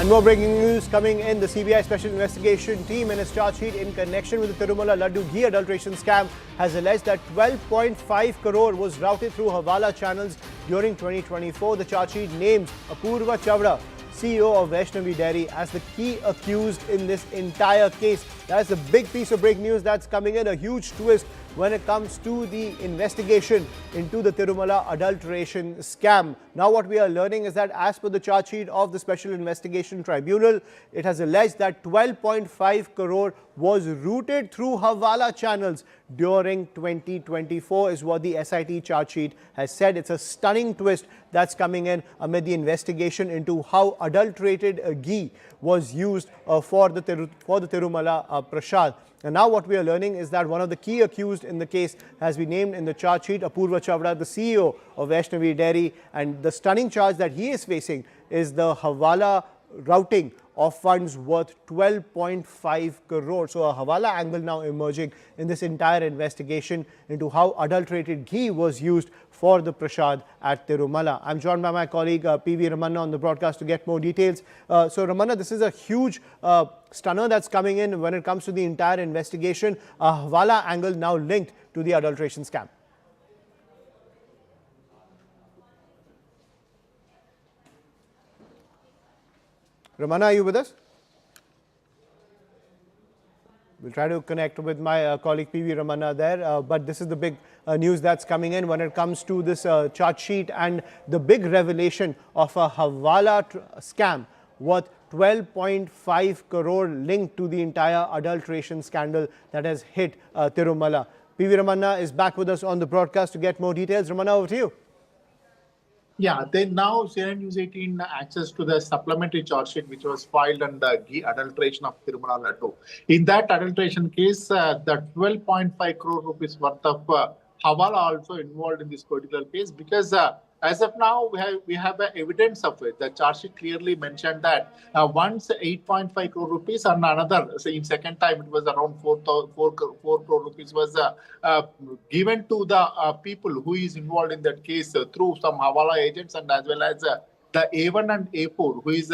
And more breaking news coming in. The CBI Special Investigation Team in its charge sheet in connection with the Tirumala Laddoo ghee adulteration scam has alleged that 12.5 crore was routed through Havala channels during 2024. The charge sheet names Apurva Chavda, CEO of Vaishnavi Dairy, as the key accused in this entire case. That's a big piece of breaking news that's coming in, a huge twist when it comes to the investigation into the Tirumala adulteration scam. Now what we are learning is that as per the charge sheet of the Special Investigation Tribunal, it has alleged that 12.5 crore was routed through Havala channels during 2024 is what the SIT charge sheet has said. It's a stunning twist that's coming in amid the investigation into how adulterated ghee was used for the Tirumala Prasad. And now what we are learning is that one of the key accused in the case has been named in the charge sheet, Apurva Chavda, the CEO of Vaishnavi Dairy. And the stunning charge that he is facing is the Havala routing of funds worth 12.5 crore. So a Havala angle now emerging in this entire investigation into how adulterated ghee was used for the Prasad at Tirumala. I'm joined by my colleague PV Ramanna on the broadcast to get more details. So Ramanna, this is a huge stunner that's coming in when it comes to the entire investigation. A Havala angle now linked to the adulteration scam. Ramanna, are you with us? We'll try to connect with my colleague PV Ramanna there, but this is the big news that's coming in when it comes to this charge sheet and the big revelation of a Havala scam worth 12.5 crore linked to the entire adulteration scandal that has hit Tirumala. PV Ramanna is back with us on the broadcast to get more details. Ramanna, over to you. Yeah, then now News18 access to the supplementary charge sheet which was filed on the ghee adulteration of Tirumala Laddoo. In that adulteration case, the 12.5 crore rupees worth of Havala also involved in this particular case because as of now, we have evidence of it. The charge sheet clearly mentioned that once 8.5 crore rupees and another, in second time it was around 4 crore rupees was given to the people who is involved in that case through some Havala agents and as well as the A1 and A4 who is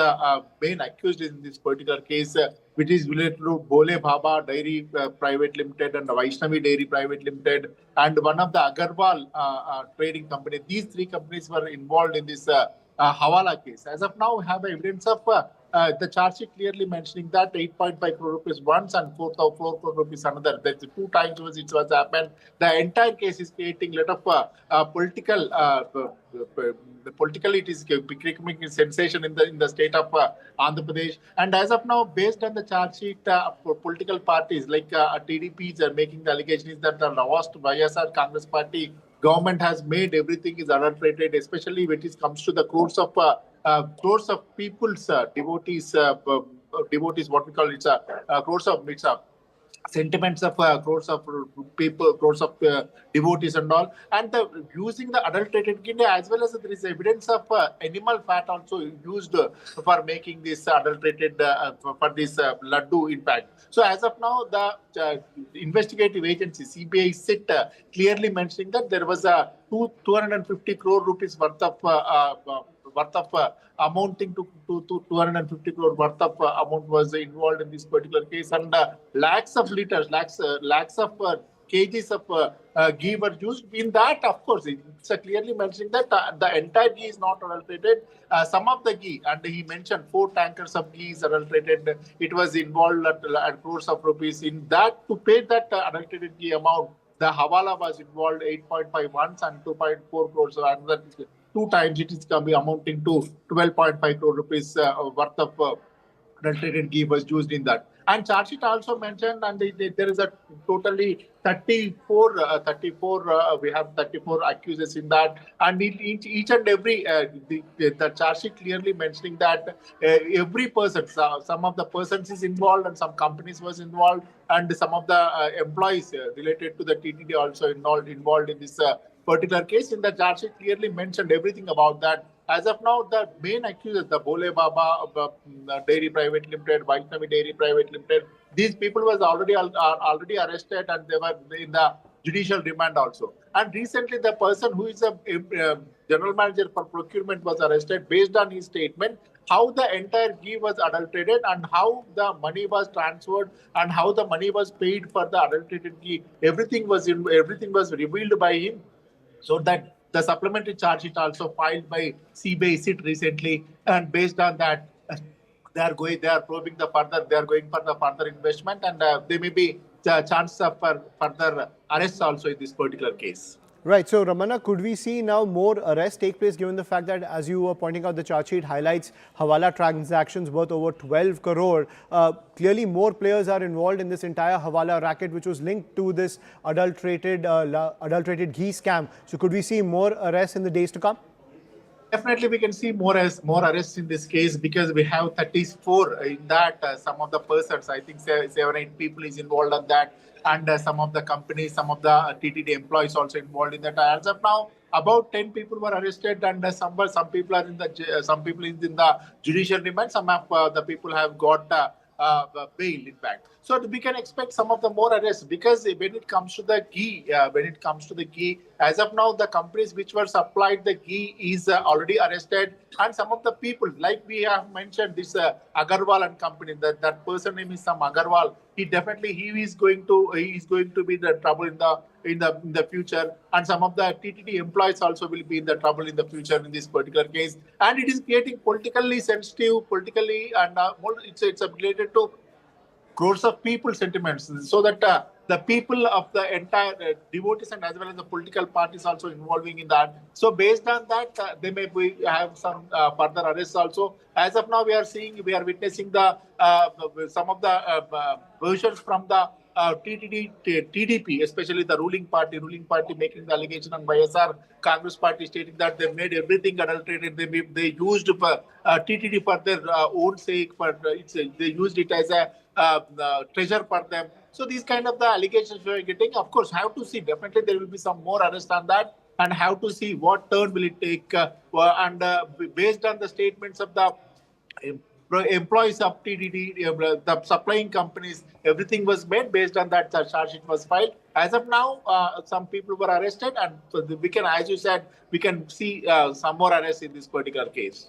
main accused in this particular case which is related to Bole Baba Dairy Private Limited and Vaishnavi Dairy Private Limited and one of the Agarwal trading company. These three companies were involved in this Havala case. As of now, we have evidence of the charge sheet clearly mentioning that 8.5 crore rupees once and 4 crore rupees another. That's two times it was happened. The entire case is creating a lot of politically it is becoming a sensation in the state of Andhra Pradesh. And as of now, based on the charge sheet, political parties like TDPs are making the allegations that the last YSR Congress party government has made everything is adulterated, especially when it comes to the crores of people's devotees, what we call it, crores of mix-up. Sentiments of crores of people, crores of devotees and all, and using the adulterated ghee as well as there is evidence of animal fat also used for making this adulterated for this laddu impact. So as of now, the investigative agency CBI SIT clearly mentioning that there was a 250 crore rupees worth of amounting to 250 crore worth of amount was involved in this particular case, and lakhs of liters, lakhs of kgs of ghee were used. In that, of course, it's clearly mentioning that the entire ghee is not adulterated. Some of the ghee, and he mentioned 4 tankers of ghee is adulterated. It was involved at crores of rupees. In that, to pay that adulterated ghee amount, the Havala was involved 8.5 once and 2.4 crores. So another 2 times it is amounting to 12.5 crore rupees worth of adulterated ghee was used in that. And charge sheet also mentioned, and there is a totally 34. We have 34 accusers in that, and each and every the charge sheet clearly mentioning that every person, some of the persons is involved, and some companies was involved, and some of the employees related to the TTD also involved in this particular case. In the charge sheet clearly mentioned everything about that. As of now, the main accusers, the Bole Baba Dairy Private Limited, Vaishnavi Dairy Private Limited, these people was already arrested and they were in the judicial remand also. And recently, the person who is a general manager for procurement was arrested. Based on his statement, how the entire ghee was adulterated and how the money was transferred and how the money was paid for the adulterated ghee. Everything was revealed by him, so that the supplementary charge sheet also filed by CBI SIT recently, and based on that, they are probing the further, they are going for the further investment, and there may be the chance of further arrests also in this particular case. Right. So, Ramana, could we see now more arrests take place given the fact that, as you were pointing out, the charge sheet highlights Havala transactions worth over 12 crore. Clearly, more players are involved in this entire Havala racket, which was linked to this adulterated ghee scam. So, could we see more arrests in the days to come? Definitely, we can see more arrests in this case, because we have 34 in that. Some of the persons, I think 7-8 people is involved on that, and some of the companies, some of the TTD employees also involved in that. As of now, about 10 people were arrested, and some people are in the some people is in the judicial remand. Some of the people have got bail, in fact. So we can expect some of the more arrests, because when it comes to the ghee, as of now, the companies which were supplied the ghee is already arrested, and some of the people, like we have mentioned, this Agarwal and company, that person name is some Agarwal. He is going to be in the trouble in the future, and some of the TTD employees also will be in the trouble in the future in this particular case, and it is creating politically sensitive, and it's related to crores of people sentiments, so that the people of the entire devotees and as well as the political parties also involving in that. So based on that, they may have some further arrests also. As of now, we are witnessing the some of the versions from the TDP, especially the ruling party making the allegation on YSR Congress party, stating that they made everything adulterated. They used TTD for their own sake. They used it as a treasure for them. So these kind of the allegations we are getting, of course, have to see. Definitely, there will be some more arrests on that, and have to see what turn will it take. And based on the statements of the employees of TDD, the supplying companies, everything was made based on that. The charge sheet was filed. As of now, some people were arrested, and so we can, as you said, we can see some more arrests in this particular case.